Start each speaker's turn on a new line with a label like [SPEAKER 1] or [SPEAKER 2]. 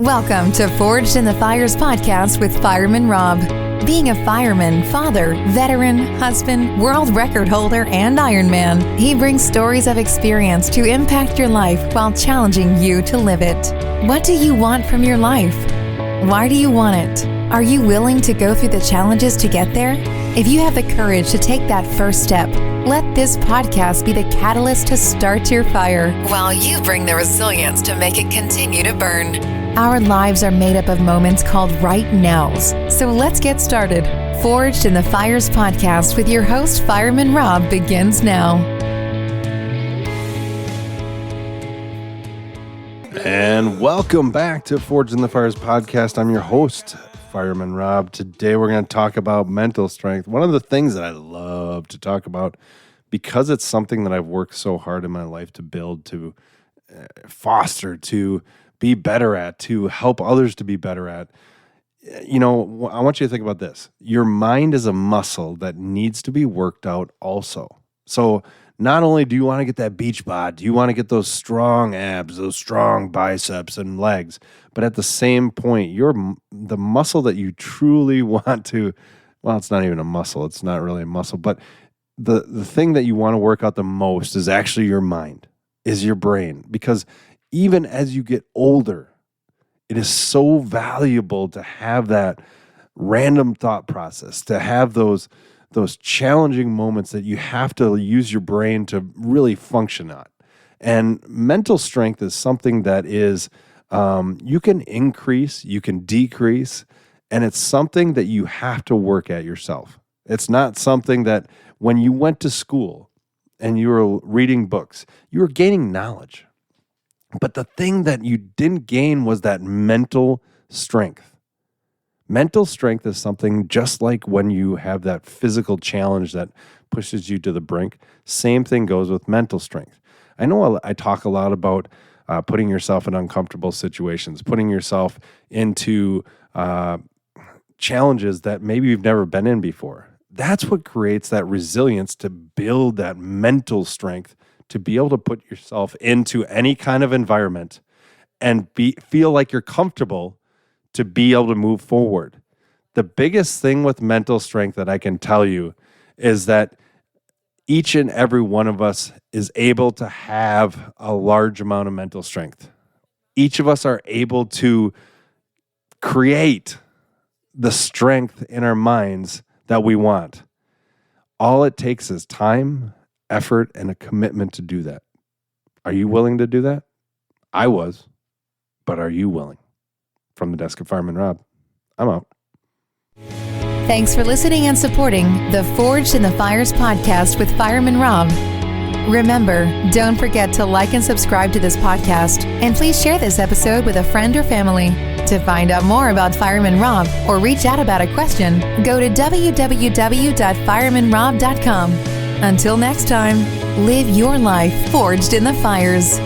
[SPEAKER 1] Welcome to Forged in the Fires podcast with Fireman Rob. Being a fireman, father, veteran, husband, world record holder, and Ironman, he brings stories of experience to impact your life while challenging you to live it. What do you want from your life? Why do you want it? Are you willing to go through the challenges to get there? If you have the courage to take that first step, let this podcast be the catalyst to start your fire, while you bring the resilience to make it continue to burn. Our lives are made up of moments called right nows. So let's get started. Forged in the Fires podcast with your host, Fireman Rob, begins now.
[SPEAKER 2] And welcome back to Forged in the Fires podcast. I'm your host, Fireman Rob. Today we're going to talk about mental strength. One of the things that I love to talk about, because it's something that I've worked so hard in my life to build, to foster, to be better at, to help others to be better at. You know, I want you to think about this. Your mind is a muscle that needs to be worked out also. So not only do you want to get that beach bod, do you want to get those strong abs, those strong biceps and legs, but at the same point, the muscle that you truly want to, well, it's not even a muscle. It's not really a muscle, but the thing that you want to work out the most is actually your mind, is your brain. Because even as you get older, it is so valuable to have that random thought process, to have those challenging moments that you have to use your brain to really function on. And mental strength is something that is, you can increase, you can decrease, and it's something that you have to work at yourself. It's not something that when you went to school and you were reading books, you were gaining knowledge. But the thing that you didn't gain was that mental strength. Mental strength is something just like when you have that physical challenge that pushes you to the brink. Same thing goes with mental strength. I know I talk a lot about putting yourself in uncomfortable situations, putting yourself into challenges that maybe you've never been in before. That's what creates that resilience to build that mental strength, to be able to put yourself into any kind of environment and feel like you're comfortable to be able to move forward. The biggest thing with mental strength that I can tell you is that each and every one of us is able to have a large amount of mental strength. Each of us are able to create the strength in our minds that we want. All it takes is time, effort, and a commitment to do that. Are you willing to do that? I was, but are you willing? From the desk of Fireman Rob, I'm out.
[SPEAKER 1] Thanks for listening and supporting the Forged in the Fires podcast with Fireman Rob. Remember, don't forget to like and subscribe to this podcast, and please share this episode with a friend or family. To find out more about Fireman Rob or reach out about a question, go to www.firemanrob.com. Until next time, live your life forged in the fires.